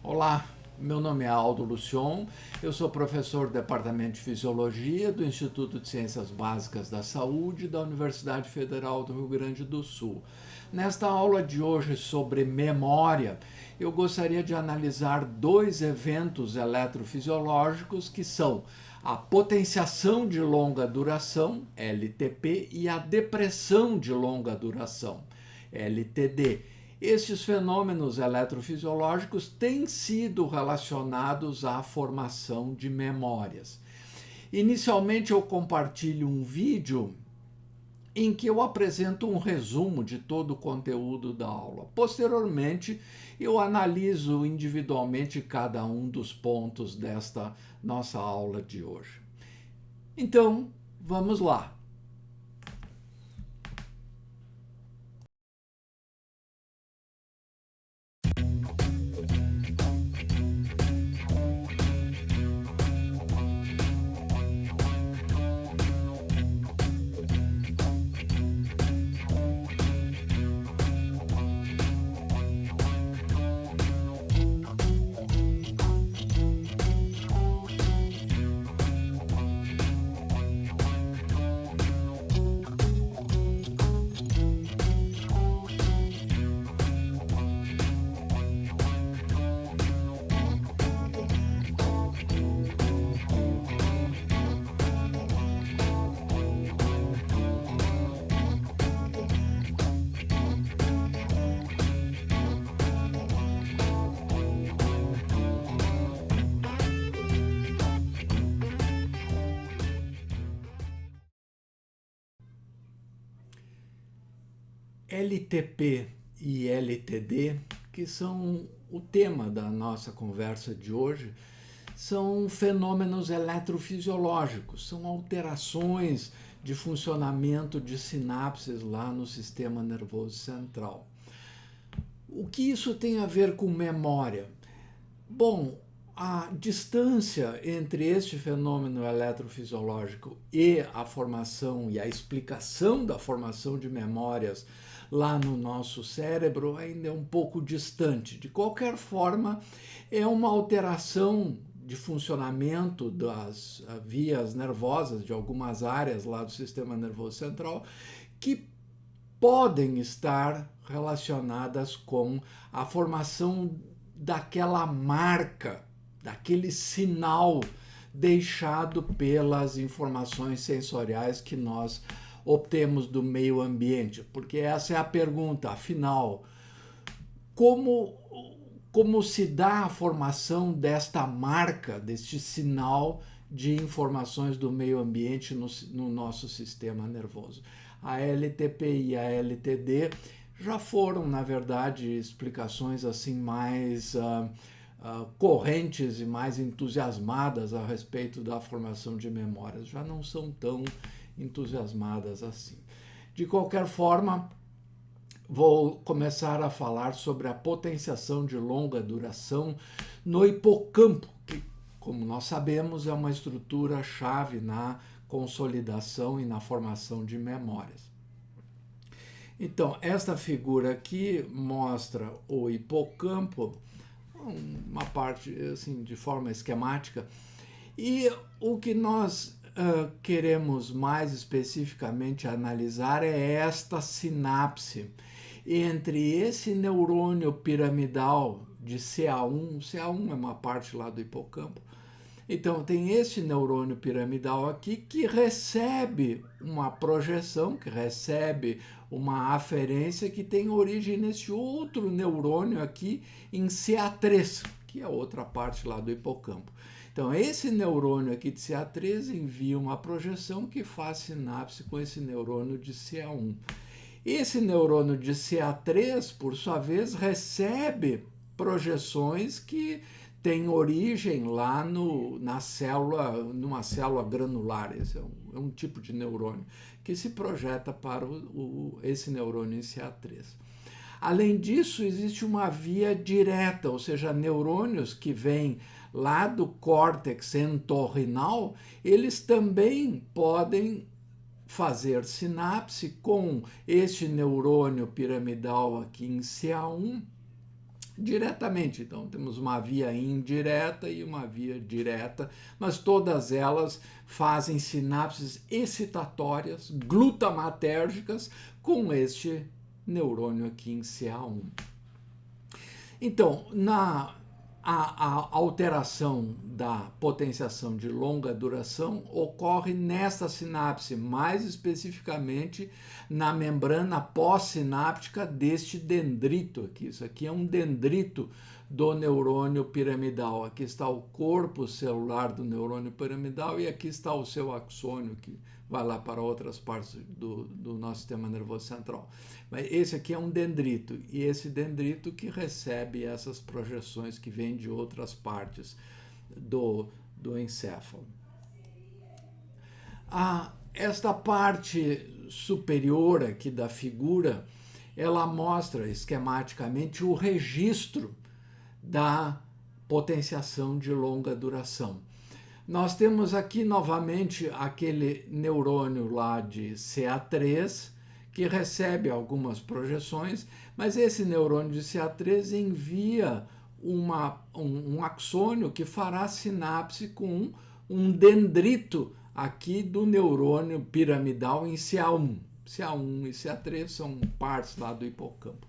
Olá, meu nome é Aldo Lucion, eu sou professor do Departamento de Fisiologia do Instituto de Ciências Básicas da Saúde da Universidade Federal do Rio Grande do Sul. Nesta aula de hoje sobre memória, eu gostaria de analisar dois eventos eletrofisiológicos que são a potenciação de longa duração, LTP, e a depressão de longa duração, LTD. Estes fenômenos eletrofisiológicos têm sido relacionados à formação de memórias. Inicialmente eu compartilho um vídeo em que eu apresento um resumo de todo o conteúdo da aula. Posteriormente, eu analiso individualmente cada um dos pontos desta nossa aula de hoje. Então, vamos lá. LTP e LTD, que são o tema da nossa conversa de hoje, são fenômenos eletrofisiológicos, são alterações de funcionamento de sinapses lá no sistema nervoso central. O que isso tem a ver com memória? Bom, a distância entre este fenômeno eletrofisiológico e a formação e a explicação da formação de memórias lá no nosso cérebro ainda é um pouco distante. De qualquer forma, é uma alteração de funcionamento das vias nervosas de algumas áreas lá do sistema nervoso central que podem estar relacionadas com a formação daquela marca, daquele sinal deixado pelas informações sensoriais que nós obtemos do meio ambiente. Porque essa é a pergunta, afinal, como se dá a formação desta marca, deste sinal de informações do meio ambiente no nosso sistema nervoso? A LTP e a LTD já foram, na verdade, explicações assim mais correntes e mais entusiasmadas a respeito da formação de memórias. Já não são tão entusiasmadas assim. De qualquer forma, vou começar a falar sobre a potenciação de longa duração no hipocampo, que, como nós sabemos, é uma estrutura-chave na consolidação e na formação de memórias. Então, esta figura aqui mostra o hipocampo, uma parte assim de forma esquemática, e o que nós queremos mais especificamente analisar é esta sinapse entre esse neurônio piramidal de CA1, CA1 é uma parte lá do hipocampo. Então, tem esse neurônio piramidal aqui que recebe uma projeção, que recebe uma aferência que tem origem nesse outro neurônio aqui em CA3, que é outra parte lá do hipocampo. Então, esse neurônio aqui de CA3 envia uma projeção que faz sinapse com esse neurônio de CA1. Esse neurônio de CA3, por sua vez, recebe projeções que têm origem lá numa célula granular. Esse é um tipo de neurônio que se projeta para esse neurônio em CA3. Além disso, existe uma via direta, ou seja, neurônios que vêm lá do córtex entorrinal, eles também podem fazer sinapse com este neurônio piramidal aqui em CA1 diretamente. Então, temos uma via indireta e uma via direta, mas todas elas fazem sinapses excitatórias, glutamatérgicas, com este neurônio aqui em CA1. Então, a alteração da potenciação de longa duração ocorre nesta sinapse, mais especificamente na membrana pós-sináptica deste dendrito aqui. Isso aqui é um dendrito do neurônio piramidal. Aqui está o corpo celular do neurônio piramidal e aqui está o seu axônio, que vai lá para outras partes do nosso sistema nervoso central. Mas esse aqui é um dendrito, e esse dendrito que recebe essas projeções que vêm de outras partes do encéfalo. Esta parte superior aqui da figura, ela mostra esquematicamente o registro da potenciação de longa duração. Nós temos aqui novamente aquele neurônio lá de CA3, que recebe algumas projeções, mas esse neurônio de CA3 envia um axônio que fará sinapse com um dendrito aqui do neurônio piramidal em CA1. CA1 e CA3 são partes lá do hipocampo.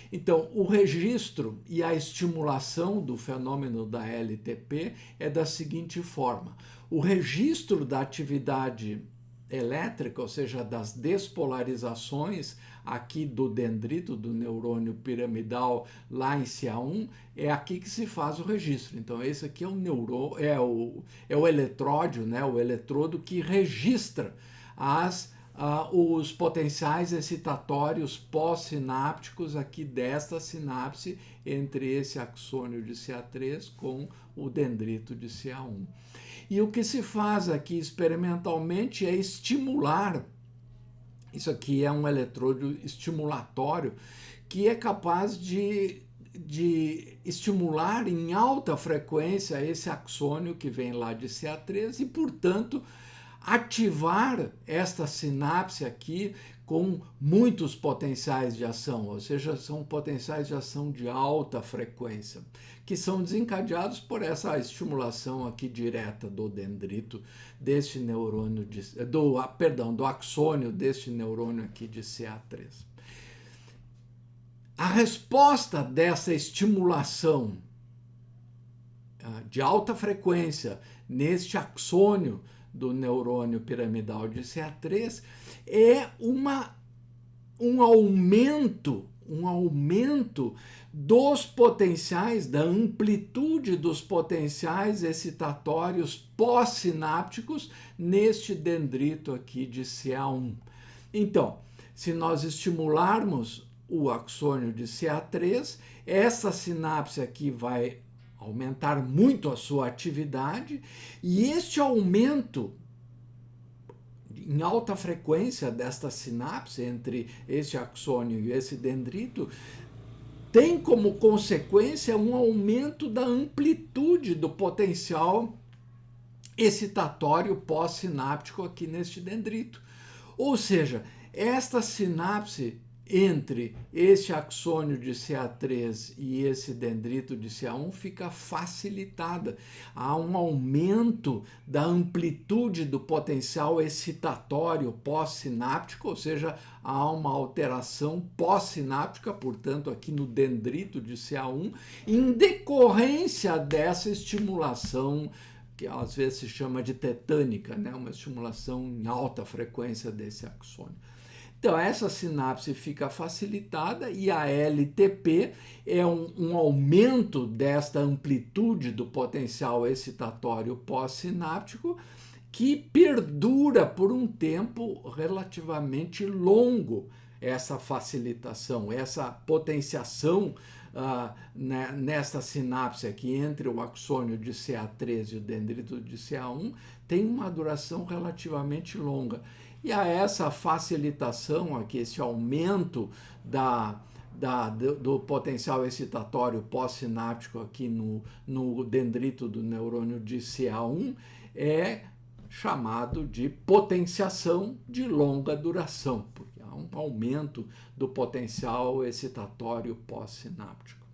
Então, o registro e a estimulação do fenômeno da LTP é da seguinte forma. O registro da atividade elétrica, ou seja, das despolarizações aqui do dendrito, do neurônio piramidal lá em CA1, é aqui que se faz o registro. Então, esse aqui é o eletródio, né, o eletrodo que registra os potenciais excitatórios pós-sinápticos aqui desta sinapse entre esse axônio de CA3 com o dendrito de CA1. E o que se faz aqui experimentalmente é estimular, isso aqui é um eletrodo estimulatório, que é capaz de estimular em alta frequência esse axônio que vem lá de CA3 e, portanto, ativar esta sinapse aqui com muitos potenciais de ação, ou seja, são potenciais de ação de alta frequência, que são desencadeados por essa estimulação aqui direta do dendrito deste neurônio, do axônio deste neurônio aqui de CA3. A resposta dessa estimulação de alta frequência neste axônio do neurônio piramidal de CA3 é um aumento dos potenciais, da amplitude dos potenciais excitatórios pós-sinápticos neste dendrito aqui de CA1. Então, se nós estimularmos o axônio de CA3, essa sinapse aqui vai aumentar muito a sua atividade, e este aumento em alta frequência desta sinapse entre este axônio e esse dendrito tem como consequência um aumento da amplitude do potencial excitatório pós-sináptico aqui neste dendrito. Ou seja, esta sinapse entre este axônio de CA3 e esse dendrito de CA1 fica facilitada. Há um aumento da amplitude do potencial excitatório pós-sináptico, ou seja, há uma alteração pós-sináptica, portanto, aqui no dendrito de CA1, em decorrência dessa estimulação que às vezes se chama de tetânica, né? Uma estimulação em alta frequência desse axônio. Então, essa sinapse fica facilitada e a LTP é um aumento desta amplitude do potencial excitatório pós-sináptico que perdura por um tempo relativamente longo, essa facilitação, essa potenciação nesta sinapse aqui entre o axônio de CA3 e o dendrito de CA1 tem uma duração relativamente longa. E a essa facilitação aqui, esse aumento do potencial excitatório pós-sináptico aqui no dendrito do neurônio de CA1 é chamado de potenciação de longa duração, um aumento do potencial excitatório pós-sináptico.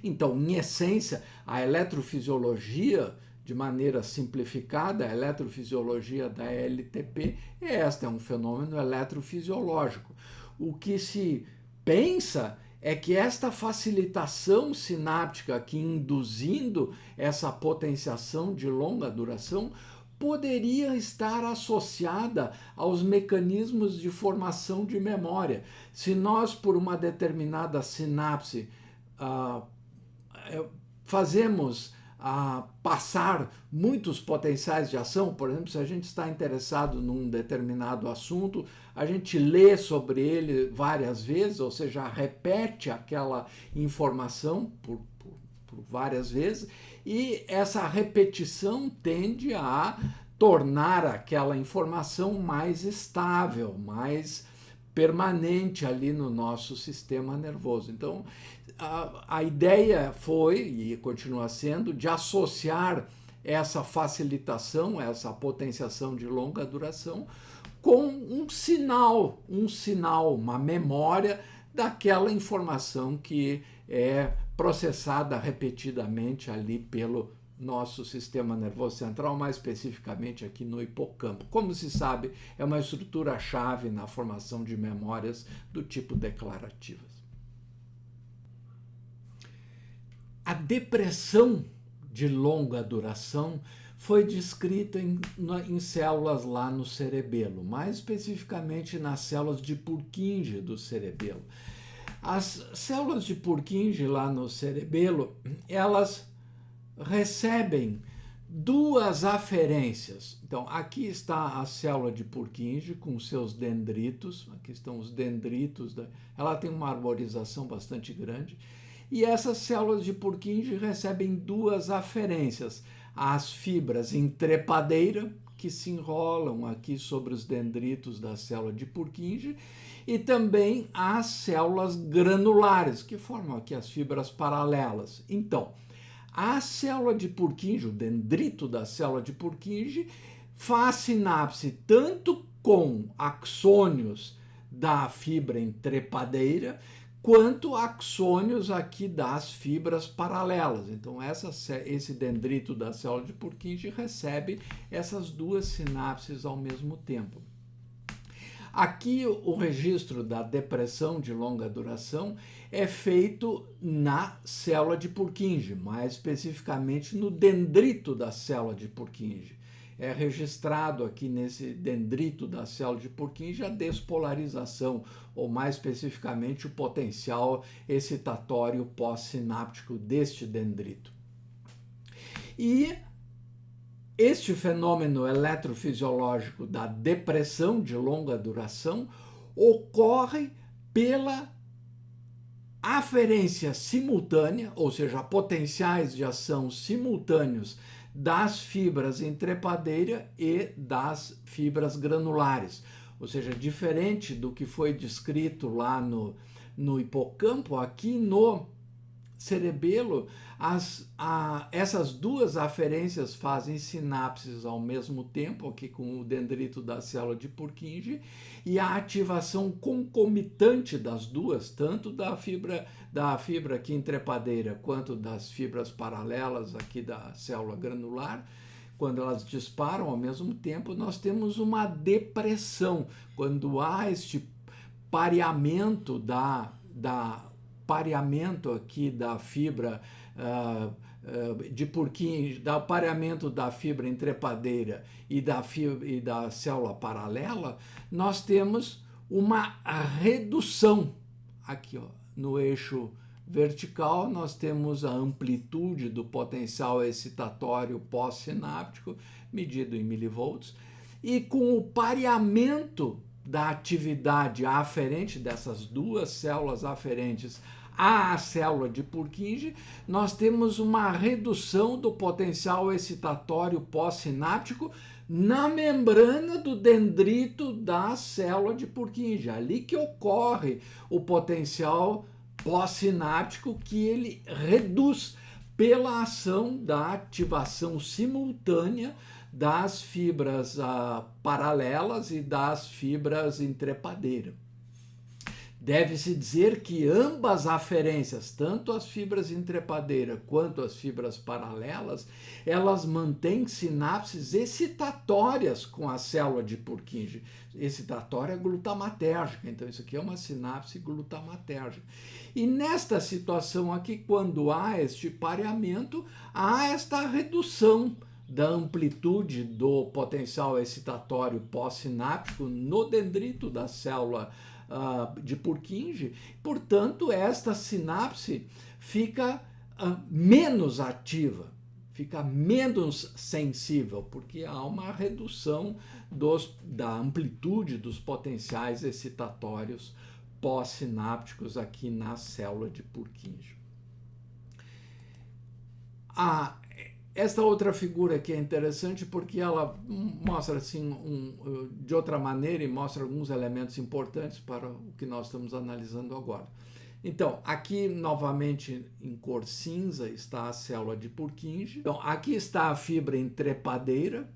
Então, em essência, a eletrofisiologia, de maneira simplificada, a eletrofisiologia da LTP é esta, é um fenômeno eletrofisiológico. O que se pensa é que esta facilitação sináptica aqui induzindo essa potenciação de longa duração poderia estar associada aos mecanismos de formação de memória. Se nós, por uma determinada sinapse, fazemos passar muitos potenciais de ação, por exemplo, se a gente está interessado num determinado assunto, a gente lê sobre ele várias vezes, ou seja, repete aquela informação por várias vezes, e essa repetição tende a tornar aquela informação mais estável, mais permanente ali no nosso sistema nervoso. Então, a ideia foi, e continua sendo, de associar essa facilitação, essa potenciação de longa duração, com um sinal, uma memória daquela informação que é processada repetidamente ali pelo nosso sistema nervoso central, mais especificamente aqui no hipocampo. Como se sabe, é uma estrutura-chave na formação de memórias do tipo declarativas. A depressão de longa duração foi descrita em células lá no cerebelo, mais especificamente nas células de Purkinje do cerebelo. As células de Purkinje lá no cerebelo, elas recebem duas aferências. Então, aqui está a célula de Purkinje com seus dendritos, aqui estão os dendritos, ela tem uma arborização bastante grande, e essas células de Purkinje recebem duas aferências, as fibras em trepadeira, que se enrolam aqui sobre os dendritos da célula de Purkinje, e também as células granulares, que formam aqui as fibras paralelas. Então, a célula de Purkinje, o dendrito da célula de Purkinje, faz sinapse tanto com axônios da fibra em trepadeira, quanto axônios aqui das fibras paralelas. Então, esse dendrito da célula de Purkinje recebe essas duas sinapses ao mesmo tempo. Aqui, o registro da depressão de longa duração é feito na célula de Purkinje, mais especificamente no dendrito da célula de Purkinje. É registrado aqui nesse dendrito da célula de Purkinje a despolarização, ou mais especificamente o potencial excitatório pós-sináptico deste dendrito. E este fenômeno eletrofisiológico da depressão de longa duração ocorre pela aferência simultânea, ou seja, potenciais de ação simultâneos das fibras em trepadeira e das fibras granulares. Ou seja, diferente do que foi descrito lá no hipocampo, aqui no cerebelo, essas duas aferências fazem sinapses ao mesmo tempo, aqui com o dendrito da célula de Purkinje, e a ativação concomitante das duas, tanto da fibra aqui em trepadeira, quanto das fibras paralelas aqui da célula granular, quando elas disparam ao mesmo tempo, nós temos uma depressão. Quando há este pareamento pareamento aqui da fibra de Purkinje, do pareamento da fibra em trepadeira e da célula paralela, nós temos uma redução aqui, ó, no eixo vertical. Nós temos a amplitude do potencial excitatório pós-sináptico, medido em milivolts, e com o pareamento da atividade aferente dessas duas células aferentes à célula de Purkinje, nós temos uma redução do potencial excitatório pós-sináptico na membrana do dendrito da célula de Purkinje, ali que ocorre o potencial pós-sináptico, que ele reduz pela ação da ativação simultânea das fibras paralelas e das fibras em trepadeira. Deve-se dizer que ambas aferências, tanto as fibras em trepadeira quanto as fibras paralelas, elas mantêm sinapses excitatórias com a célula de Purkinje. Excitatória glutamatérgica, então isso aqui é uma sinapse glutamatérgica. E nesta situação aqui, quando há este pareamento, há esta redução da amplitude do potencial excitatório pós-sináptico no dendrito da célula de Purkinje. Portanto, esta sinapse fica menos ativa, fica menos sensível, porque há uma redução da amplitude dos potenciais excitatórios pós-sinápticos aqui na célula de Purkinje. Esta outra figura aqui é interessante porque ela mostra assim de outra maneira e mostra alguns elementos importantes para o que nós estamos analisando agora. Então, aqui novamente em cor cinza está a célula de Purkinje. Então, aqui está a fibra em trepadeira,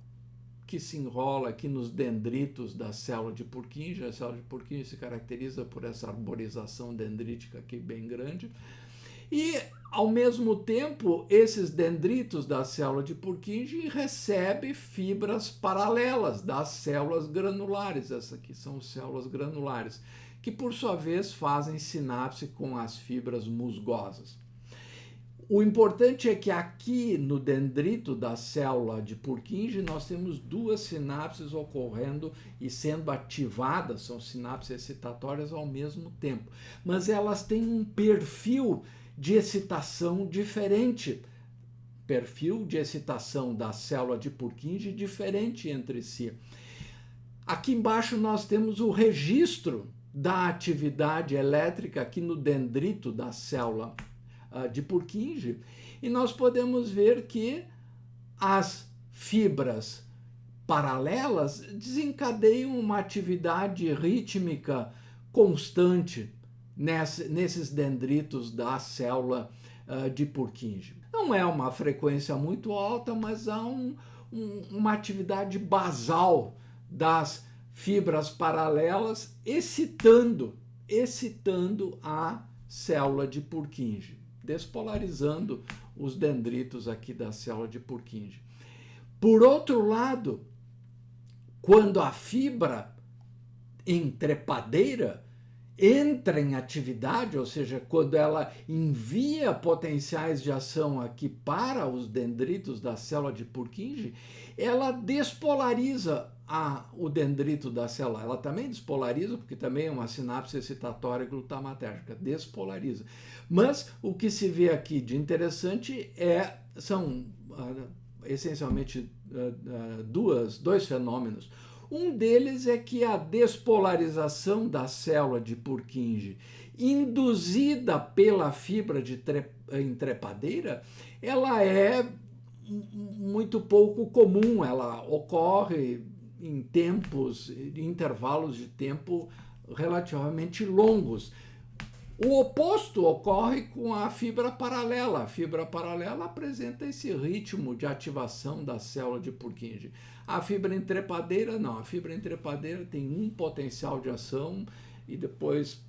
que se enrola aqui nos dendritos da célula de Purkinje. A célula de Purkinje se caracteriza por essa arborização dendrítica aqui bem grande. E, ao mesmo tempo, esses dendritos da célula de Purkinje recebem fibras paralelas das células granulares. Essas aqui são células granulares, que, por sua vez, fazem sinapse com as fibras musgosas. O importante é que aqui no dendrito da célula de Purkinje nós temos duas sinapses ocorrendo e sendo ativadas, são sinapses excitatórias ao mesmo tempo, mas elas têm um perfil de excitação diferente, perfil de excitação da célula de Purkinje diferente entre si. Aqui embaixo nós temos o registro da atividade elétrica aqui no dendrito da célula de Purkinje, e nós podemos ver que as fibras paralelas desencadeiam uma atividade rítmica constante nesses dendritos da célula de Purkinje. Não é uma frequência muito alta, mas há uma atividade basal das fibras paralelas excitando a célula de Purkinje, despolarizando os dendritos aqui da célula de Purkinje. Por outro lado, quando a fibra em trepadeira entra em atividade, ou seja, quando ela envia potenciais de ação aqui para os dendritos da célula de Purkinje, ela despolariza o dendrito da célula. Ela também despolariza, porque também é uma sinapse excitatória glutamatérgica, despolariza. Mas o que se vê aqui de interessante são essencialmente dois fenômenos. Um deles é que a despolarização da célula de Purkinje, induzida pela fibra em trepadeira, ela é muito pouco comum, ela ocorre em intervalos de tempo relativamente longos. O oposto ocorre com a fibra paralela. A fibra paralela apresenta esse ritmo de ativação da célula de Purkinje. A fibra em trepadeira, não. A fibra em trepadeira tem um potencial de ação e depois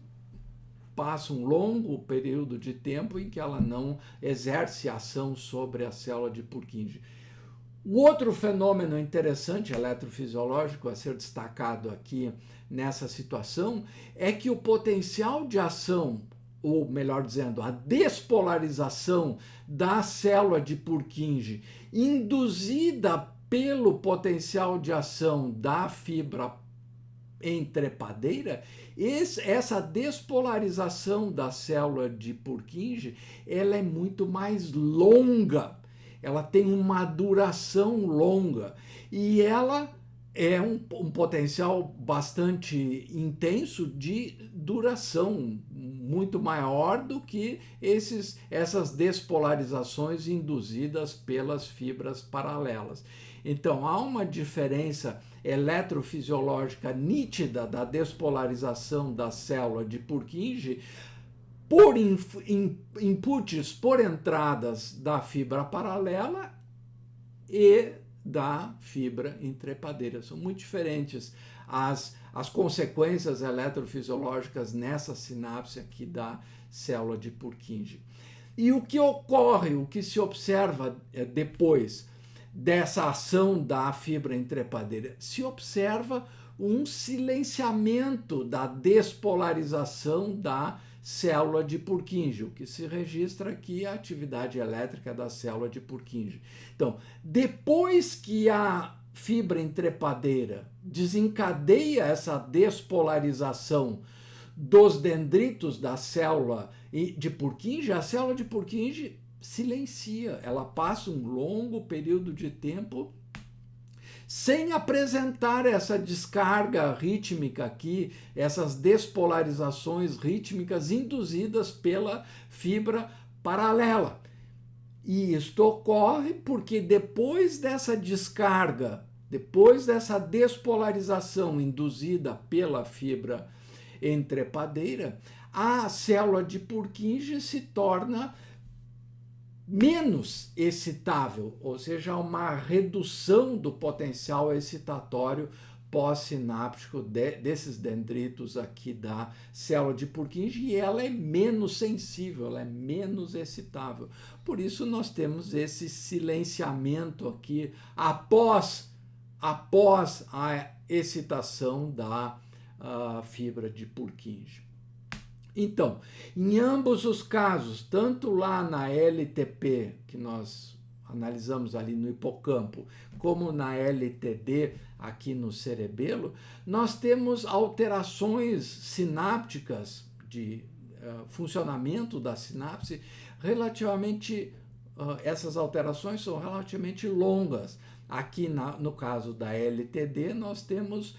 passa um longo período de tempo em que ela não exerce ação sobre a célula de Purkinje. O outro fenômeno interessante, eletrofisiológico, a ser destacado aqui nessa situação, é que o potencial de ação, ou melhor dizendo, a despolarização da célula de Purkinje, induzida pelo potencial de ação da fibra em trepadeira, essa despolarização da célula de Purkinje, ela é muito mais longa. Ela tem uma duração longa e ela é um potencial bastante intenso de duração, muito maior do que essas despolarizações induzidas pelas fibras paralelas. Então, há uma diferença eletrofisiológica nítida da despolarização da célula de Purkinje por inputs, por entradas da fibra paralela e da fibra em trepadeira. São muito diferentes as consequências eletrofisiológicas nessa sinapse aqui da célula de Purkinje. E o que ocorre, o que se observa depois dessa ação da fibra entrepadeira? Se observa um silenciamento da despolarização da célula de Purkinje. O que se registra aqui é a atividade elétrica da célula de Purkinje. Então, depois que a fibra entrepadeira desencadeia essa despolarização dos dendritos da célula de Purkinje, a célula de Purkinje silencia, ela passa um longo período de tempo sem apresentar essa descarga rítmica aqui, essas despolarizações rítmicas induzidas pela fibra paralela. E isto ocorre porque depois dessa descarga, depois dessa despolarização induzida pela fibra entrepadeira, a célula de Purkinje se torna menos excitável, ou seja, uma redução do potencial excitatório pós-sináptico desses dendritos aqui da célula de Purkinje, e ela é menos sensível, ela é menos excitável. Por isso nós temos esse silenciamento aqui após a excitação da fibra de Purkinje. Então, em ambos os casos, tanto lá na LTP, que nós analisamos ali no hipocampo, como na LTD, aqui no cerebelo, nós temos alterações sinápticas de funcionamento da sinapse relativamente, essas alterações são relativamente longas. Aqui no caso da LTD, nós temos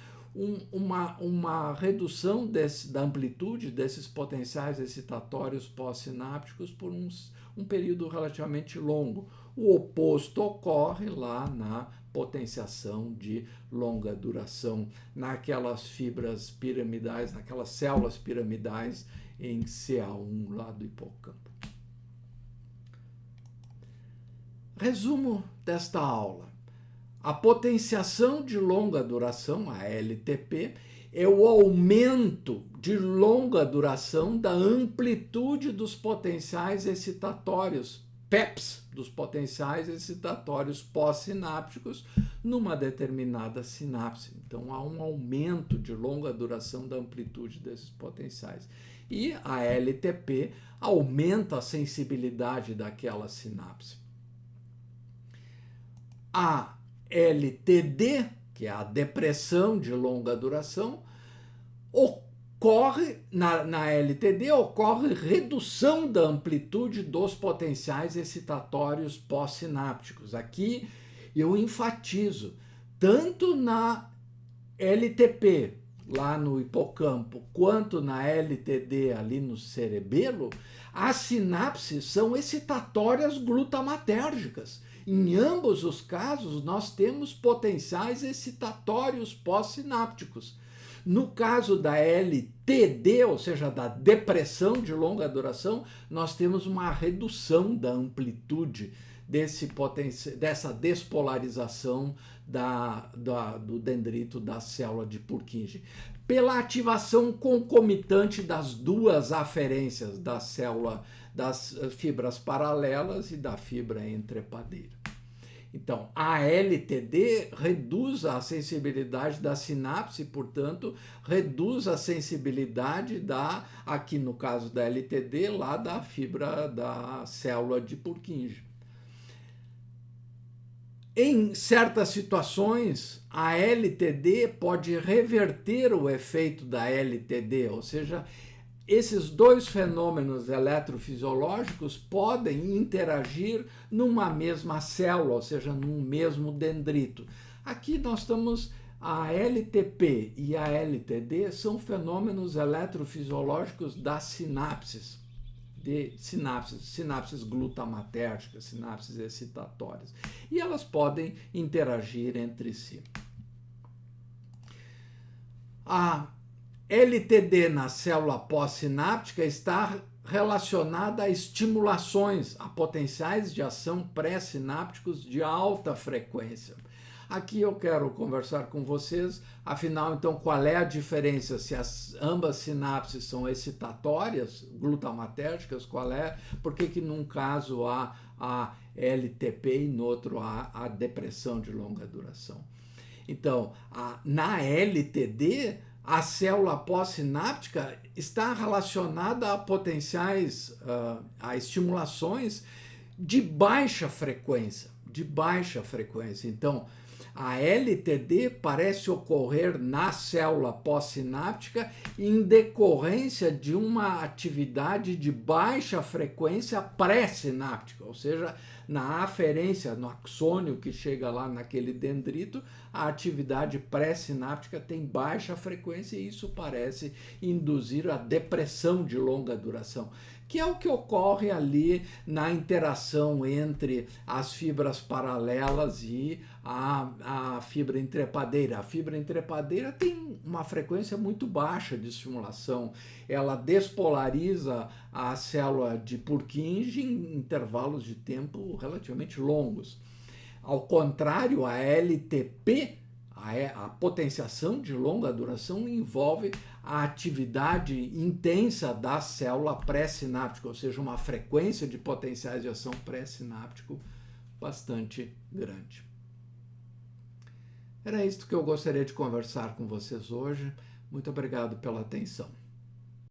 uma redução da amplitude desses potenciais excitatórios pós-sinápticos por um período relativamente longo. O oposto ocorre lá na potenciação de longa duração, naquelas fibras piramidais, naquelas células piramidais em CA1 lá do hipocampo. Resumo desta aula. A potenciação de longa duração, a LTP, é o aumento de longa duração da amplitude dos potenciais excitatórios, PEPs, dos potenciais excitatórios pós-sinápticos, numa determinada sinapse. Então, há um aumento de longa duração da amplitude desses potenciais. E a LTP aumenta a sensibilidade daquela sinapse. A LTD, que é a depressão de longa duração, ocorre na LTD ocorre redução da amplitude dos potenciais excitatórios pós-sinápticos. Aqui eu enfatizo, tanto na LTP, lá no hipocampo, quanto na LTD, ali no cerebelo, as sinapses são excitatórias glutamatérgicas. Em ambos os casos, nós temos potenciais excitatórios pós-sinápticos. No caso da LTD, ou seja, da depressão de longa duração, nós temos uma redução da amplitude dessa despolarização do dendrito da célula de Purkinje, pela ativação concomitante das duas aferências da célula, das fibras paralelas e da fibra entrepadeira. Então, a LTD reduz a sensibilidade da sinapse, portanto, reduz a sensibilidade aqui no caso da LTD, lá da fibra da célula de Purkinje. Em certas situações, a LTD pode reverter o efeito da LTD, ou seja, esses dois fenômenos eletrofisiológicos podem interagir numa mesma célula, ou seja, num mesmo dendrito. Aqui nós estamos, a LTP e a LTD são fenômenos eletrofisiológicos das sinapses, sinapses glutamatérgicas, sinapses excitatórias. E elas podem interagir entre si. A LTD na célula pós-sináptica está relacionada a estimulações, a potenciais de ação pré-sinápticos de alta frequência. Aqui eu quero conversar com vocês, afinal, então, qual é a diferença se ambas sinapses são excitatórias, glutamatérgicas, qual é, por que num caso há a LTP e no outro há a depressão de longa duração. Então, na LTD, a célula pós-sináptica está relacionada a potenciais, a estimulações de baixa frequência, Então, a LTD parece ocorrer na célula pós-sináptica em decorrência de uma atividade de baixa frequência pré-sináptica, ou seja, na aferência, no axônio que chega lá naquele dendrito, a atividade pré-sináptica tem baixa frequência e isso parece induzir a depressão de longa duração, que é o que ocorre ali na interação entre as fibras paralelas e a fibra entrepadeira. A fibra entrepadeira tem uma frequência muito baixa de estimulação. Ela despolariza a célula de Purkinje em intervalos de tempo relativamente longos. Ao contrário, a LTP, a potenciação de longa duração, envolve a atividade intensa da célula pré-sináptica, ou seja, uma frequência de potenciais de ação pré-sináptico bastante grande. Era isso que eu gostaria de conversar com vocês hoje. Muito obrigado pela atenção.